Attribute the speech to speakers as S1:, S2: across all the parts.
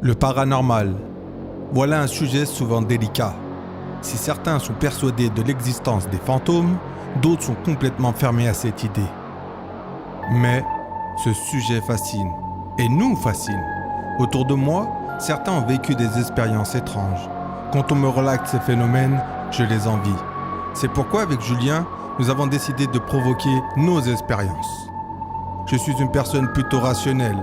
S1: Le paranormal. Voilà un sujet souvent délicat. Si certains sont persuadés de l'existence des fantômes, d'autres sont complètement fermés à cette idée. Mais ce sujet fascine, et nous fascine. Autour de moi, certains ont vécu des expériences étranges. Quand on me relate ces phénomènes, je les envie. C'est pourquoi avec Julien, nous avons décidé de provoquer nos expériences. Je suis une personne plutôt rationnelle.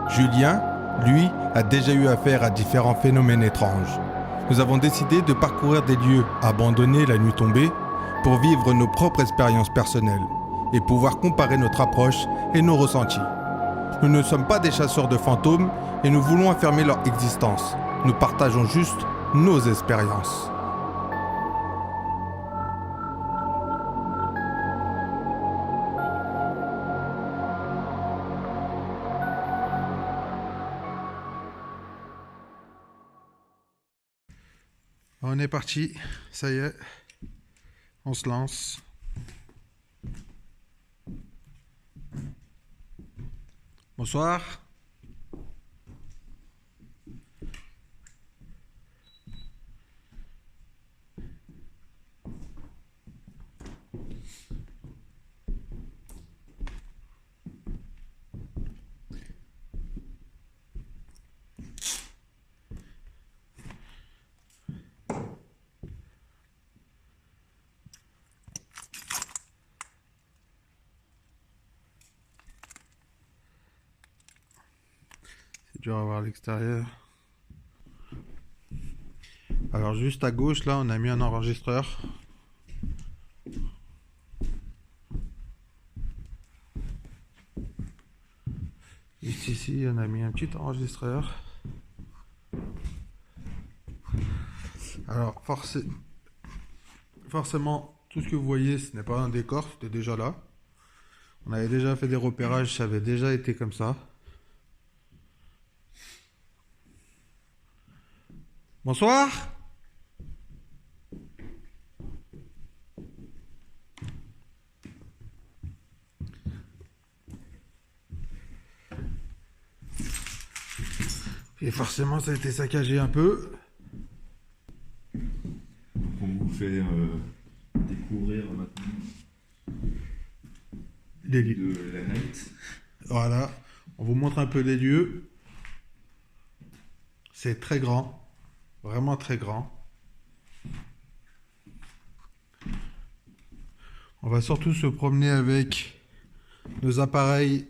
S1: Julien, lui, a déjà eu affaire à différents phénomènes étranges. Nous avons décidé de parcourir des lieux abandonnés la nuit tombée pour vivre nos propres expériences personnelles et pouvoir comparer notre approche et nos ressentis. Nous ne sommes pas des chasseurs de fantômes et nous voulons affirmer leur existence. Nous partageons juste nos expériences. On est parti, ça y est, on se lance. Bonsoir. C'est dur à voir à l'extérieur. Alors juste à gauche, là, on a mis un enregistreur. Juste ici, on a mis un petit enregistreur. Alors forcément, tout ce que vous voyez, ce n'est pas un décor, c'était déjà là. On avait déjà fait des repérages, ça avait déjà été comme ça. Bonsoir. Et forcément, ça a été saccagé un peu.
S2: On vous fait découvrir maintenant
S1: Les lieux.
S2: de la night.
S1: Voilà, on vous montre un peu les lieux. C'est très grand, vraiment très grand. On va surtout se promener avec nos appareils.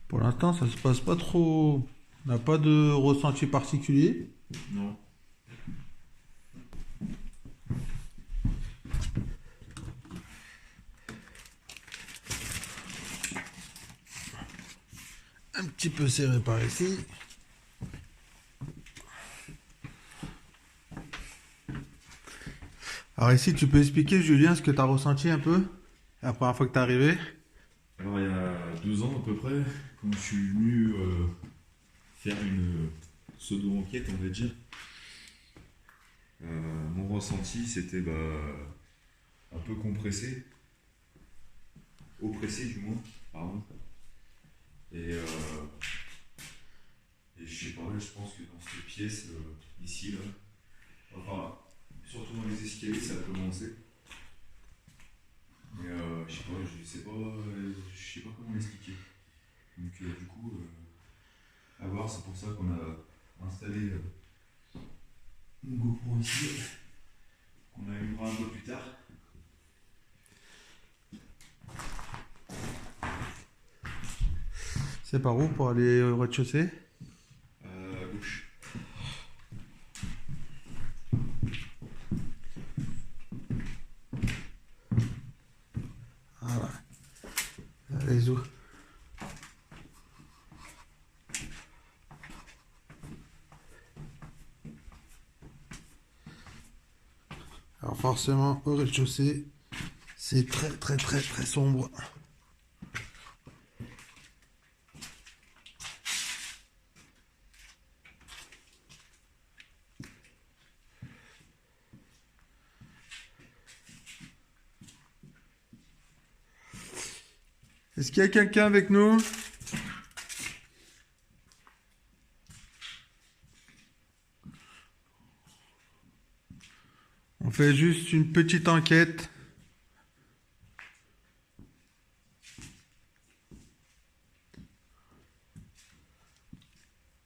S1: Pour l'instant, ça se passe pas trop. On n'a pas de ressenti particulier.
S2: Non.
S1: Un petit peu serré par ici. Alors ici, tu peux expliquer, Julien, ce que tu as ressenti un peu la première fois que tu es arrivé?
S2: Alors il y a 2 ans à peu près, quand je suis venu faire une pseudo-enquête, on va dire, mon ressenti c'était un peu compressé, oppressé du moins, pardon. Et je sais pas, je pense que dans cette pièce, ici, là, enfin, surtout dans les escaliers, ça a commencé. Mais je sais pas comment l'expliquer. Donc du coup, à voir, c'est pour ça qu'on a installé une GoPro ici, qu'on allumera un peu plus tard.
S1: C'est par où pour aller au rez-de-chaussée?
S2: À gauche.
S1: Voilà. Allez, où? Alors forcément, au rez-de-chaussée, c'est très sombre. Est-ce qu'il y a quelqu'un avec nous? On fait juste une petite enquête.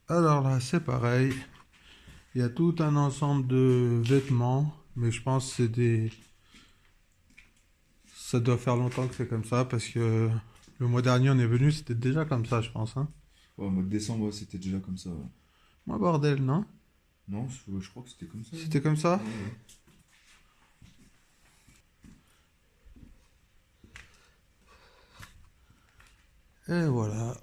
S1: Alors là, c'est pareil. Il y a tout un ensemble de vêtements, mais je pense que c'est des... Ça doit faire longtemps que c'est comme ça, parce que le mois dernier, on est venu, c'était déjà comme ça, je pense. Hein.
S2: Ouais, au mois de décembre, ouais, c'était déjà comme ça. Ouais.
S1: Moi, bordel, non?
S2: Non, je crois que c'était comme ça.
S1: C'était comme ça?
S2: Ouais.
S1: Et voilà.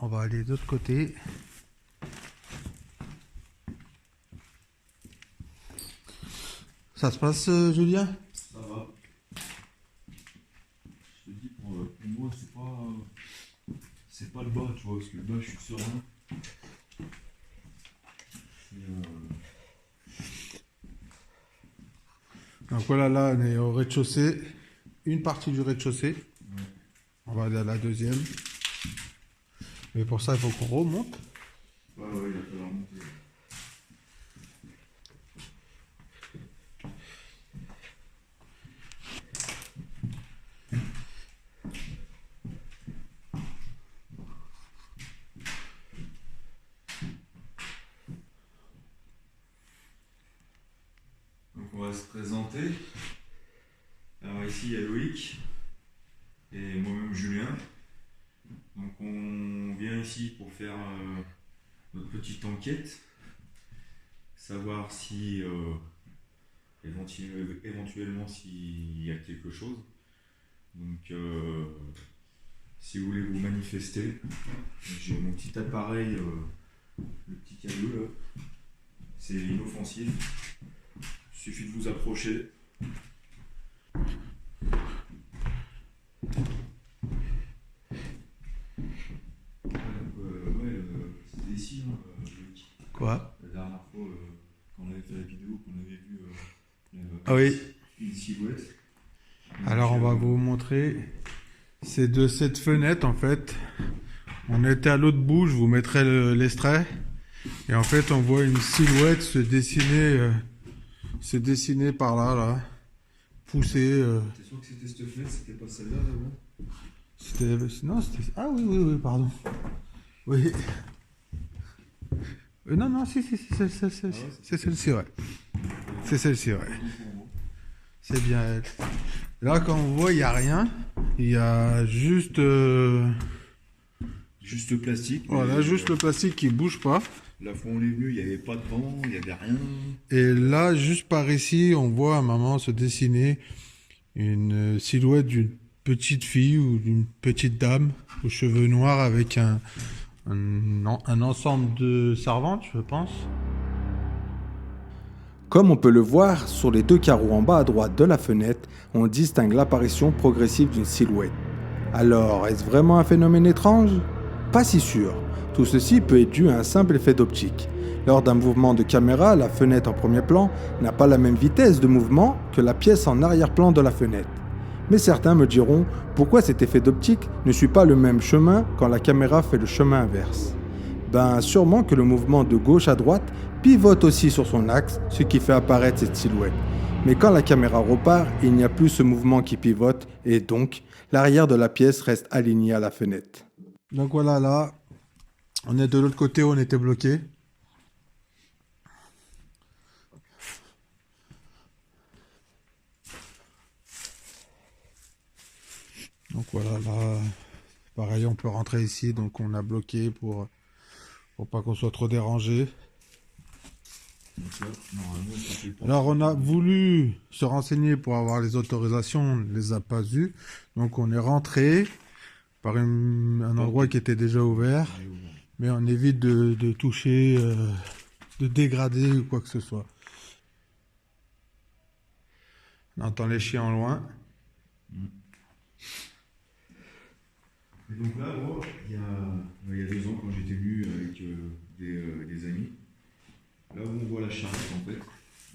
S1: On va aller de l'autre côté. Ça se passe, Julien?
S2: Ça va. Je te dis, pour moi, c'est pas le bas, tu vois, parce que le bas, je suis serein.
S1: Donc voilà, là, on est au rez-de-chaussée. Une partie du rez-de-chaussée.
S2: Ouais.
S1: On va aller à la deuxième. Mais pour ça, il faut qu'on remonte.
S2: Ouais, il va falloir monter. Donc on va se présenter. Alors ici il y a Loïc et moi-même Julien. Donc on vient ici pour faire notre petite enquête, savoir si éventuellement s'il y a quelque chose. Donc si vous voulez vous manifester, j'ai mon petit appareil, le petit cadeau là, c'est inoffensif. Il suffit de vous approcher. C'était ici, hein, Loïc.
S1: Quoi?
S2: La dernière fois, quand on avait fait la vidéo, qu'on avait vu
S1: Ah oui.
S2: une silhouette.
S1: Alors, on va vous montrer. C'est de cette fenêtre, en fait. On était à l'autre bout, je vous mettrai l'extrait. Et en fait, on voit une silhouette se dessiner par là, là. Pousser.
S2: T'es sûr que c'était cette fenêtre, c'était pas celle-là, d'abord?
S1: Non, c'était... Ah oui, pardon. Oui. Non, si, c'est celle-ci, ouais. C'est celle-ci, ouais. C'est bien elle. Là, quand on voit, il n'y a rien. Il y a juste...
S2: Juste le plastique.
S1: Voilà, juste le plastique qui bouge pas.
S2: La fois où on est venu, il n'y avait pas de vent, il n'y avait rien.
S1: Et là, juste par ici, on voit à maman se dessiner une silhouette d'une petite fille ou d'une petite dame aux cheveux noirs avec un ensemble de servantes, je pense.
S3: Comme on peut le voir, sur les deux carreaux en bas à droite de la fenêtre, on distingue l'apparition progressive d'une silhouette. Alors, est-ce vraiment un phénomène étrange? Pas si sûr. Tout ceci peut être dû à un simple effet d'optique. Lors d'un mouvement de caméra, la fenêtre en premier plan n'a pas la même vitesse de mouvement que la pièce en arrière-plan de la fenêtre. Mais certains me diront pourquoi cet effet d'optique ne suit pas le même chemin quand la caméra fait le chemin inverse. Ben sûrement que le mouvement de gauche à droite pivote aussi sur son axe, ce qui fait apparaître cette silhouette. Mais quand la caméra repart, il n'y a plus ce mouvement qui pivote et donc l'arrière de la pièce reste aligné à la fenêtre.
S1: Donc voilà, là, on est de l'autre côté où on était bloqué. Donc voilà, là, pareil, on peut rentrer ici, donc on a bloqué pour pas qu'on soit trop dérangé. Alors on a voulu se renseigner pour avoir les autorisations, on ne les a pas eues. Donc on est rentré par un endroit qui était déjà ouvert. Mais on évite de toucher, de dégrader ou quoi que ce soit. On entend les chiens en loin.
S2: Et donc là, moi, il y a 2 ans, quand j'étais venu avec des amis, là où on voit la charrette, en fait,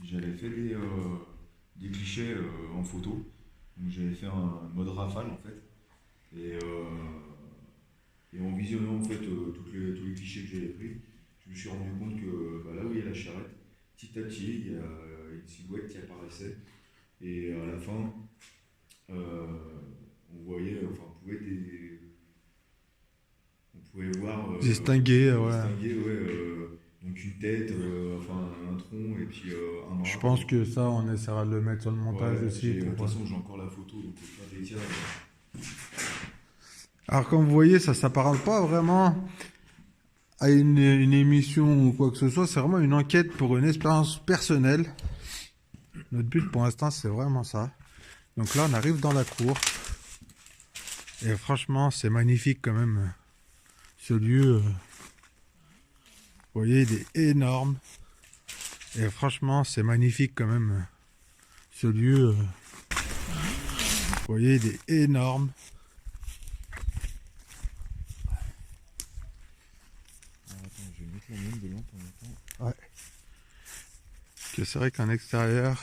S2: j'avais fait des clichés en photo. Donc j'avais fait un mode rafale, en fait. Et en visionnant, en fait, tous les clichés que j'avais pris, je me suis rendu compte que là où il y a la charrette, petit à petit, il y a une silhouette qui apparaissait. Et à la fin, on voyait, enfin, on pouvait voir.
S1: Distinguer, ouais.
S2: Distinguer, ouais. Donc une tête, enfin un tronc et puis un bras.
S1: Je pense que ça, on essaiera de le mettre sur le montage aussi.
S2: De toute façon, j'ai encore la photo, donc pas des tiers.
S1: Alors, comme vous voyez, ça ne s'apparente pas vraiment à une émission ou quoi que ce soit. C'est vraiment une enquête pour une expérience personnelle. Notre but pour l'instant, c'est vraiment ça. Donc là, on arrive dans la cour. Et franchement, c'est magnifique quand même. Ce lieu, vous voyez, il est énorme. Et franchement, c'est magnifique quand même. Ce lieu, vous voyez, il est énorme.
S2: Attends, je vais mettre la même de lampe en même temps.
S1: Ouais. Que c'est vrai qu'en extérieur.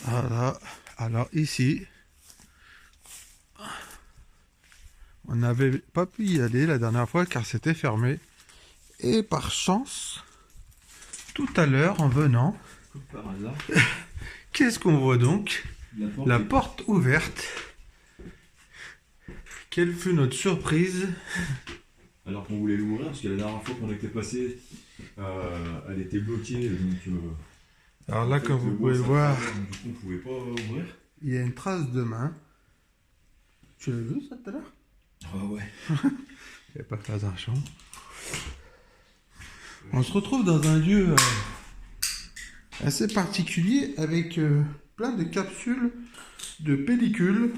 S1: Voilà. Alors ici, on n'avait pas pu y aller la dernière fois car c'était fermé. Et par chance, tout à l'heure en venant,
S2: Comme par hasard.
S1: qu'est-ce qu'on voit donc? La
S2: est-
S1: porte ouverte. Quelle fut notre surprise?
S2: Alors qu'on voulait l'ouvrir, parce que la dernière fois qu'on était passé, elle était bloquée. Donc,
S1: Alors là,
S2: en fait,
S1: comme vous
S2: le
S1: pouvez le
S2: bois, ça
S1: voir,
S2: travers, donc, du coup, on pouvait pas ouvrir.
S1: il y a une trace de main. Tu l'as vu ça tout à l'heure?
S2: Ah ouais.
S1: Il n'y a pas de trace d'un champ. On se retrouve dans un lieu assez particulier avec plein de capsules de pellicules.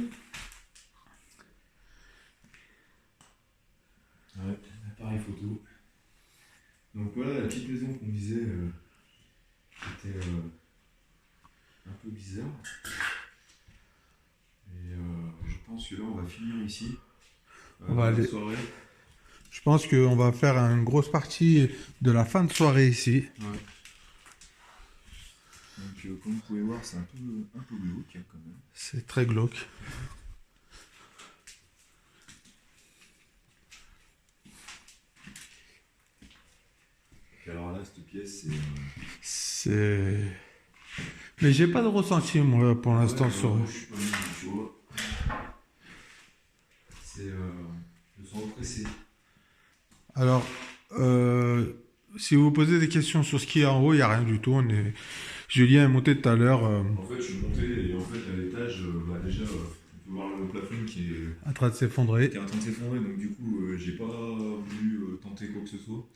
S2: Ouais, appareil photo. Donc voilà, la petite maison qu'on disait était un peu bizarre. Et je pense que là, on va finir ici.
S1: On va
S2: la
S1: aller-
S2: soirée.
S1: Je pense qu'on va faire une grosse partie de la fin de soirée ici.
S2: Ouais. Donc comme vous pouvez voir, c'est un peu glauque hein, quand même.
S1: C'est très glauque.
S2: Et alors là, cette pièce,
S1: C'est... Mais j'ai pas de ressenti, moi, pour l'instant, sur...
S2: moi, je suis pas bien, tu vois. C'est le son oppressé.
S1: Alors, si vous posez des questions sur ce qu'il y a en haut, il n'y a rien du tout. Julien est monté tout à l'heure
S2: En fait, je suis monté et en fait, à l'étage, déjà, on peut voir le plafond qui est
S1: en train de s'effondrer.
S2: en train de s'effondrer, donc du coup, j'ai pas voulu tenter quoi que ce soit.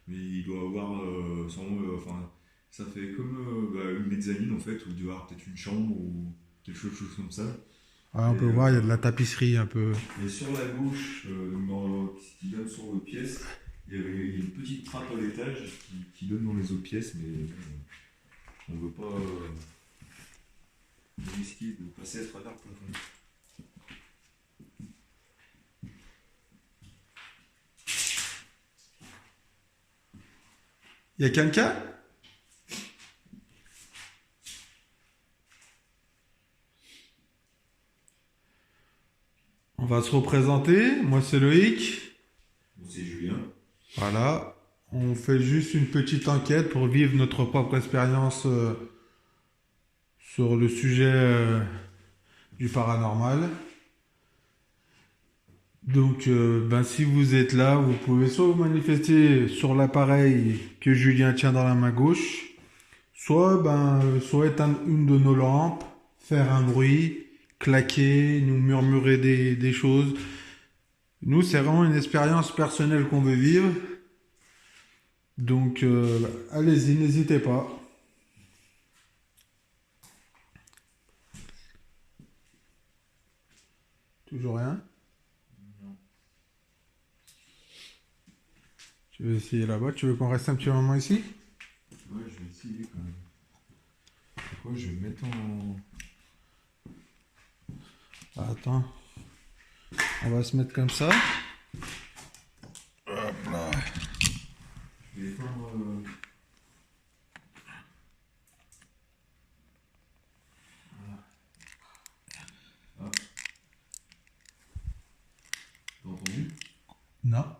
S2: Mais il doit avoir sûrement, enfin, ça fait comme une mezzanine en fait, où il doit y avoir peut-être une chambre ou quelque chose comme ça.
S1: Ah, on peut voir, il y a de la tapisserie un peu.
S2: Et sur la gauche, qui donne sur l'autre pièce, il y avait une petite trappe à l'étage qui donne dans les autres pièces, mais on veut pas risquer de passer à travers le plafond.
S1: Il y a quelqu'un? On va se représenter. Moi, c'est Loïc.
S2: Bon, c'est Julien.
S1: Voilà. On fait juste une petite enquête pour vivre notre propre expérience sur le sujet du paranormal. Donc, si vous êtes là, vous pouvez soit vous manifester sur l'appareil que Julien tient dans la main gauche, soit éteindre une de nos lampes, faire un bruit, claquer, nous murmurer des choses. Nous, c'est vraiment une expérience personnelle qu'on veut vivre. Donc, allez-y, n'hésitez pas. Toujours rien? Tu veux essayer là-bas? Tu veux qu'on reste un petit moment ici?
S2: Ouais, je vais essayer quand même. Pourquoi je vais me mettre en.
S1: Attends. On va se mettre comme ça. Hop là.
S2: Je vais éteindre. Voilà. Hop. T'as entendu?
S1: Non.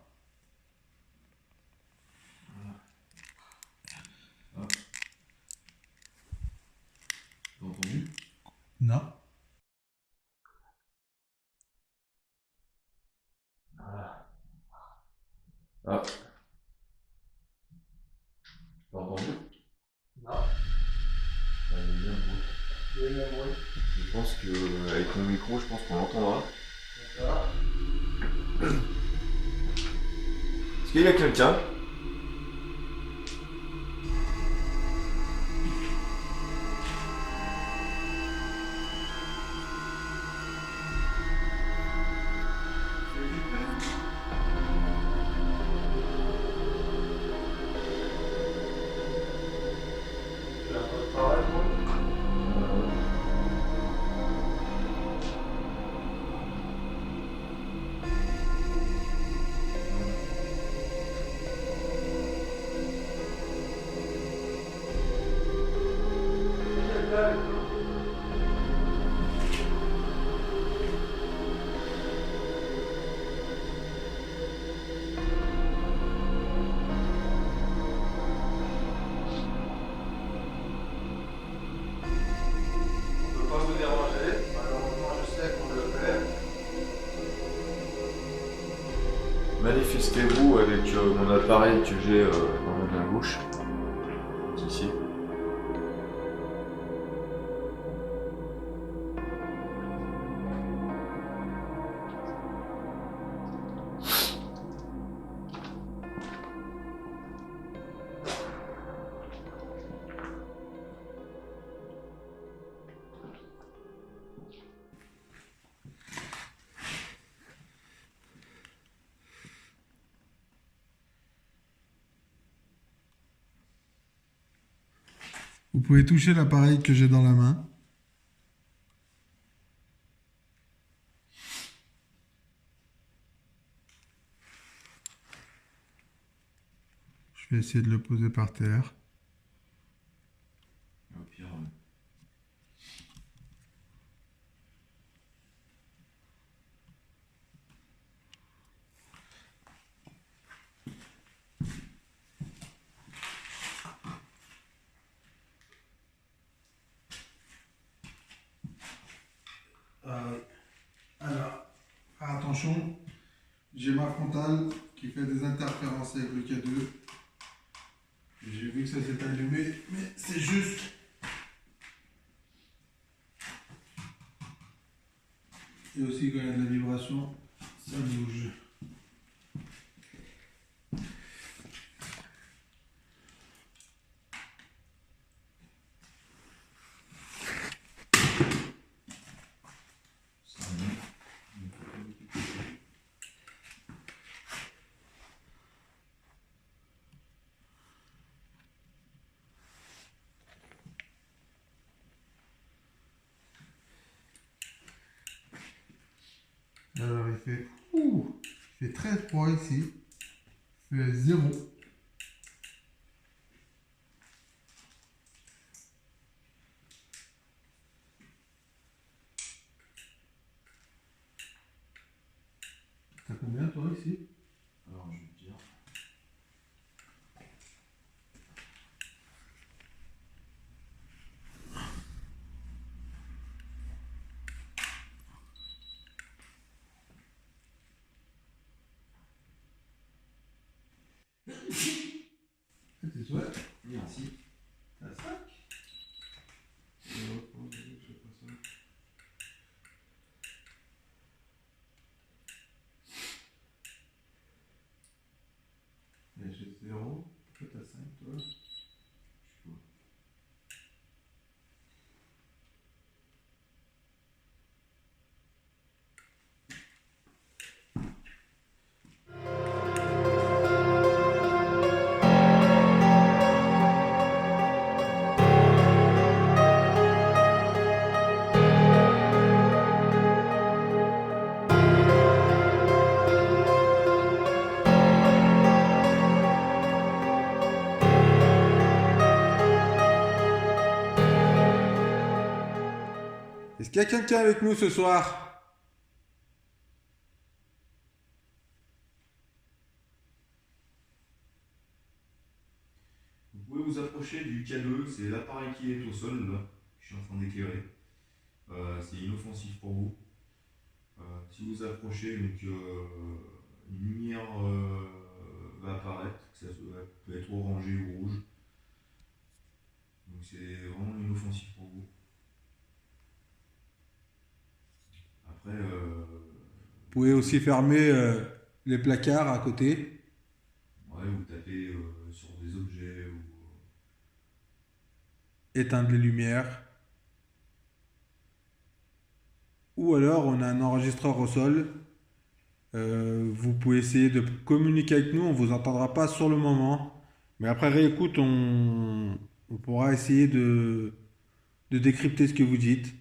S2: Voilà. Hop. T'as entendu?
S1: Non.
S2: Voilà. Hop. T'as entendu?
S1: Non.
S2: Il y a eu un bruit.
S1: Il y a eu un bruit.
S2: Je pense que avec mon micro, je pense qu'on l'entendra.
S1: D'accord.
S2: Est-ce qu'il y a quelqu'un? Manifestez-vous avec mon appareil que j'ai dans ma main gauche. Ici.
S1: Vous pouvez toucher l'appareil que j'ai dans la main. Je vais essayer de le poser par terre.
S2: Au pire,
S1: Alors, attention, j'ai ma frontale qui fait des interférences avec le K2. J'ai vu que ça s'est allumé, mais c'est juste. Et aussi quand il y a de la vibration, ça bouge. Alors il fait très froid ici. Il fait 0. T'as combien toi ici?
S2: alors je vais te dire.
S1: C'est chouette.
S2: Merci.
S1: T'as 5. J'ai 0. Pourquoi t'as 5 toi?
S3: qu'il y a quelqu'un avec nous ce soir?
S2: Vous pouvez vous approcher du K2, c'est l'appareil qui est au sol, là, que je suis en train d'éclairer. C'est inoffensif pour vous. Si vous approchez, donc, une lumière va apparaître, ça peut être orangé ou rouge. Donc c'est vraiment inoffensif pour vous. Après,
S3: Vous pouvez aussi fermer les placards à côté.
S2: ouais, vous tapez sur des objets ou
S3: Éteindre les lumières. Ou alors on a un enregistreur au sol. Vous pouvez essayer de communiquer avec nous, on vous entendra pas sur le moment. Mais après réécoute, on pourra essayer de décrypter ce que vous dites.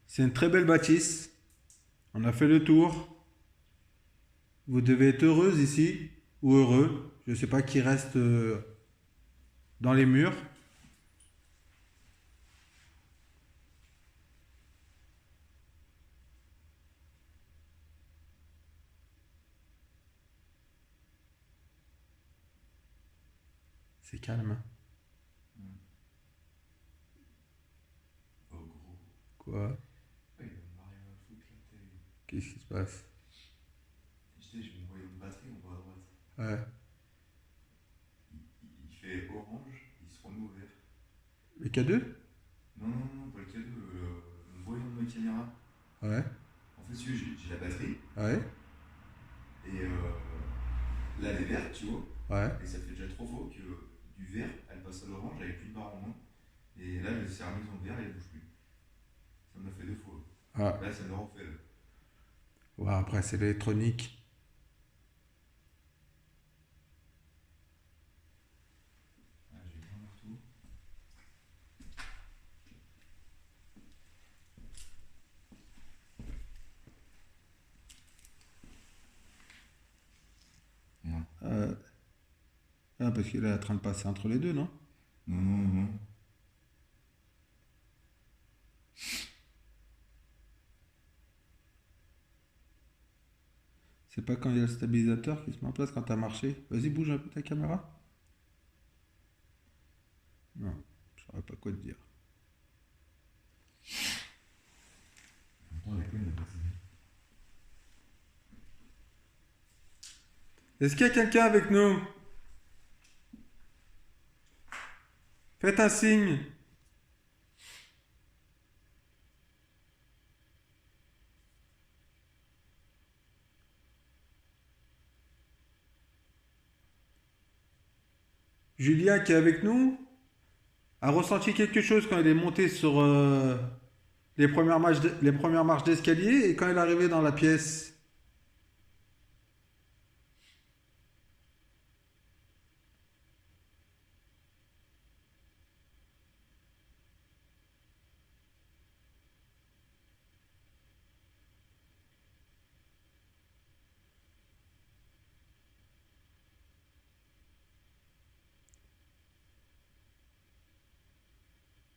S3: C'est une très belle bâtisse. On a fait le tour. Vous devez être heureuse ici, ou heureux. Je ne sais pas qui reste dans les murs. C'est calme, hein.
S2: oh gros.
S3: Quoi?
S2: Ouais, il va me marier à foutre la télé.
S3: Qu'est-ce qui se passe?
S2: Je vais me voyer une batterie en bas à droite.
S3: Ouais.
S2: Il fait orange, il se remet au vert.
S3: Le K2?
S2: Non, non, non, pas le K2, le voyant de ma caméra.
S3: Ouais.
S2: En fait, si j'ai la batterie,
S3: Ouais.
S2: et là elle est verte, tu vois,
S3: Ouais.
S2: et ça fait déjà 3 fois que du vert, elle passe à l'orange avec une barre en moins, et là elle s'est remise dans le vert et elle bouge plus. Ça me l'a fait 2 fois.
S3: Ah.
S2: Là, ça me le refait. Là.
S3: Ouais, après, c'est l'électronique.
S2: Ah, j'ai bien le retour. Merde.
S3: Ah, parce qu'il est en train de passer entre les deux, non?
S2: Non, non, non.
S3: C'est pas quand il y a le stabilisateur qui se met en place quand t'as marché. Vas-y, bouge un peu ta caméra. Non, je saurais pas quoi te dire.
S2: En même temps, elle est pleine, la batterie.
S3: Est-ce qu'il y a quelqu'un avec nous? Faites un signe. Julien qui est avec nous a ressenti quelque chose quand il est monté sur les premières marches d'escalier et quand il est arrivé dans la pièce.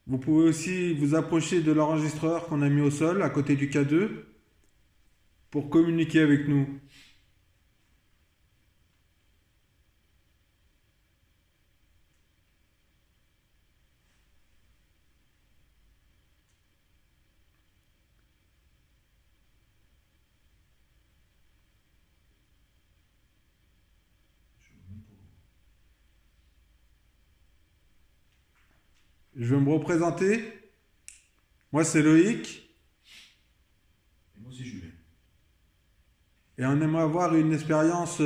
S3: Vous pouvez aussi vous approcher de l'enregistreur qu'on a mis au sol à côté du K2 pour communiquer avec nous.
S2: Je vois même pas.
S3: Je vais me représenter. Moi, c'est Loïc
S2: Et moi, c'est Julien.
S3: et on aimerait avoir une expérience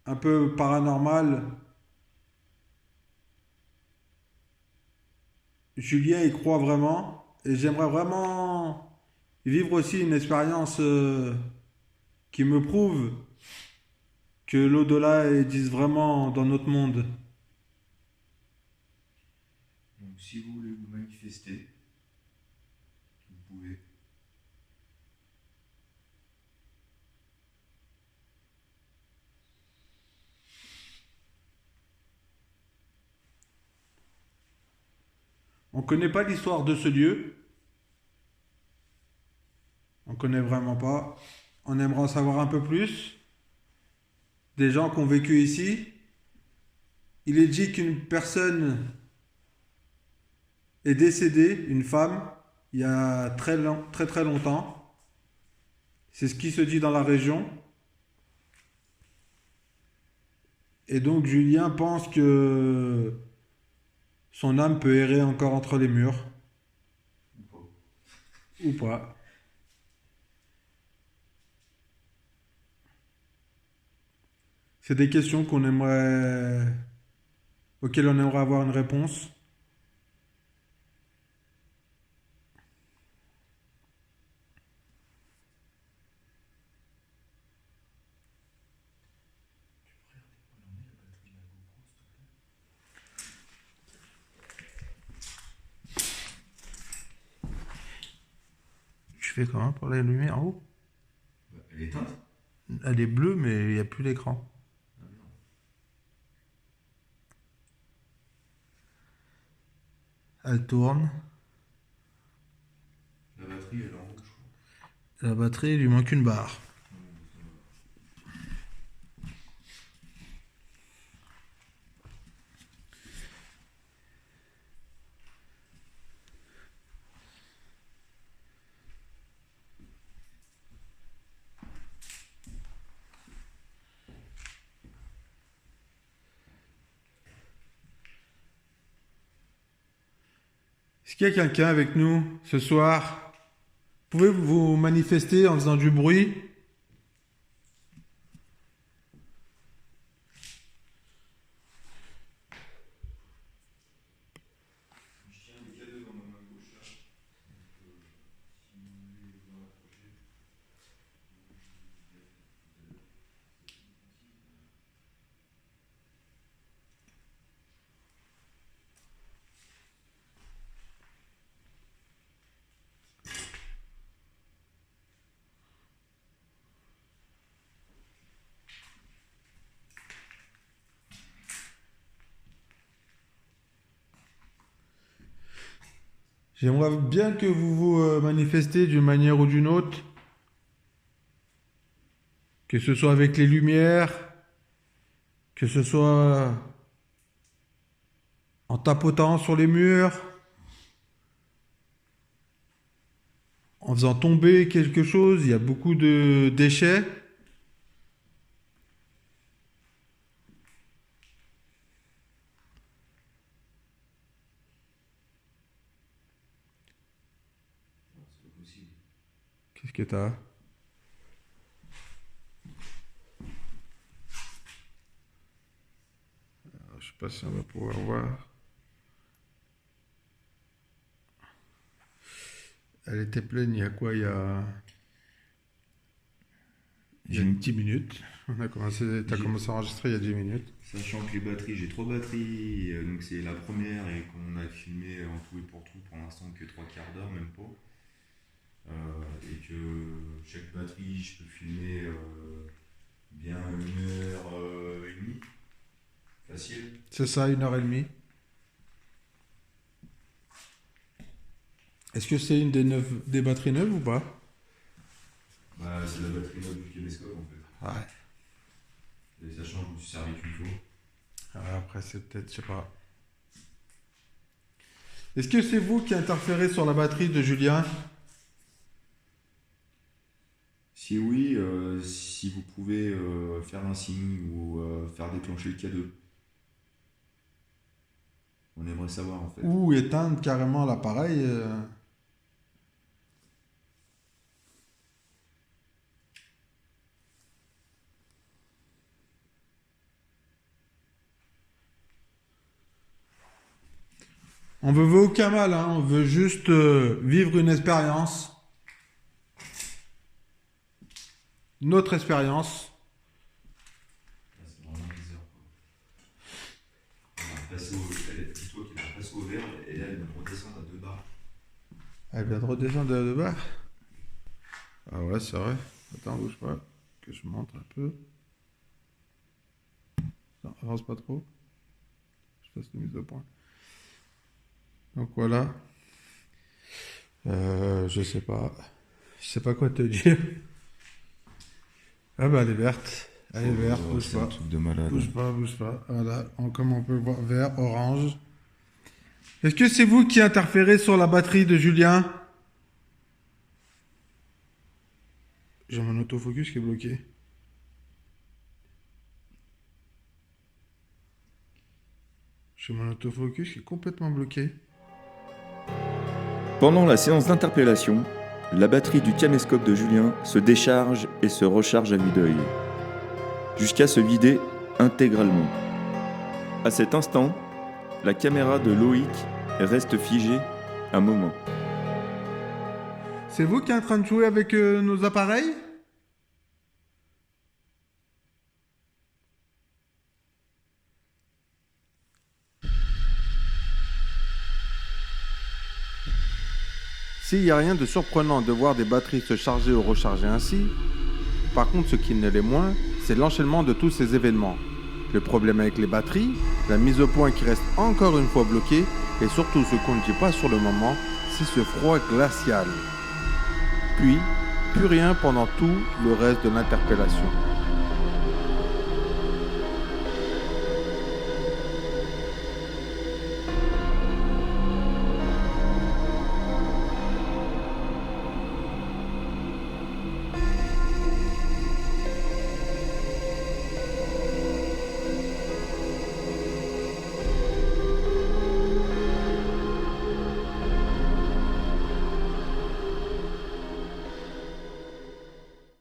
S3: un peu paranormale. Julien y croit vraiment et j'aimerais vraiment vivre aussi une expérience qui me prouve que l'au-delà existe vraiment dans notre monde.
S2: Donc, si vous voulez vous manifester, vous pouvez.
S3: On ne connaît pas l'histoire de ce lieu. On ne connaît vraiment pas. On aimerait en savoir un peu plus. Des gens qui ont vécu ici. Il est dit qu'une personne est décédée, une femme, il y a très longtemps. C'est ce qui se dit dans la région. Et donc Julien pense que son âme peut errer encore entre les murs. Ou pas. C'est des questions auxquelles on aimerait avoir une réponse. Je fais comment pour la lumière en haut?
S2: Elle est éteinte?
S3: Elle est bleue, mais il n'y a plus l'écran. Elle tourne.
S2: La batterie, elle est en rouge, je crois.
S3: La batterie, il lui manque une barre. Est-ce qu'il y a quelqu'un avec nous ce soir? Pouvez-vous vous manifester en faisant du bruit?
S2: Je tiens des cadeaux dans ma main gauche là. Donc, si vous voulez vous rapprocher.
S3: J'aimerais bien que vous vous manifestiez d'une manière ou d'une autre. Que ce soit avec les lumières, que ce soit en tapotant sur les murs, en faisant tomber quelque chose. Il y a beaucoup de déchets.
S2: C'est pas possible.
S3: Qu'est-ce que t'as? Je sais pas si on va pouvoir voir. Elle était pleine il y a quoi? Il y a 10 minutes. T'as commencé à enregistrer il y a 10 minutes.
S2: Sachant que les batteries, j'ai 3 batteries, donc c'est la première et qu'on a filmé en tout et pour tout pour l'instant que 3/4 d'heure, même pas. Et que chaque batterie, je peux filmer bien 1h30. Facile.
S3: C'est ça, 1h30. Est-ce que c'est une des batteries neuves ou pas?
S2: Bah, c'est la batterie neuve du caméscope en fait.
S3: Ouais.
S2: Et sachant que je me suis servi qu'une fois.
S3: Après, c'est peut-être, je sais pas. Est-ce que c'est vous qui interférez sur la batterie de Julien?
S2: Si oui, si vous pouvez faire un signe ou faire déclencher le K2. On aimerait savoir en fait.
S3: Ou éteindre carrément l'appareil On veut aucun mal, hein. On veut juste vivre une expérience. Notre expérience.
S2: Ah, c'est vraiment bizarre quoi. On va passer dis-toi qu'il va passer au vert et là elle va redescendre à 2 barres.
S3: Elle vient de redescendre de bas. Ah ouais, c'est vrai. Attends, bouge pas. Que je montre un peu. Non, avance pas trop. Je fasse une mise au point.
S1: Donc voilà. Je sais pas. Je sais pas quoi te dire. Ah bah elle est verte. Elle est verte, bouge
S2: C'est
S1: pas.
S2: un truc de malade.
S1: Bouge pas, bouge pas. Voilà, comme on peut voir, vert, orange. Est-ce que c'est vous qui interférez sur la batterie de Julien? J'ai mon autofocus qui est bloqué. J'ai mon autofocus qui est complètement bloqué.
S4: Pendant la séance d'interpellation, la batterie du caméscope de Julien se décharge et se recharge à vue d'œil, jusqu'à se vider intégralement. À cet instant, la caméra de Loïc reste figée un moment.
S1: C'est vous qui êtes en train de jouer avec nos appareils?
S3: S'il n'y a rien de surprenant de voir des batteries se charger ou recharger ainsi, par contre ce qui ne l'est moins, c'est l'enchaînement de tous ces événements. Le problème avec les batteries, la mise au point qui reste encore une fois bloquée, et surtout ce qu'on ne dit pas sur le moment, c'est ce froid glacial. Puis, plus rien pendant tout le reste de l'interpellation.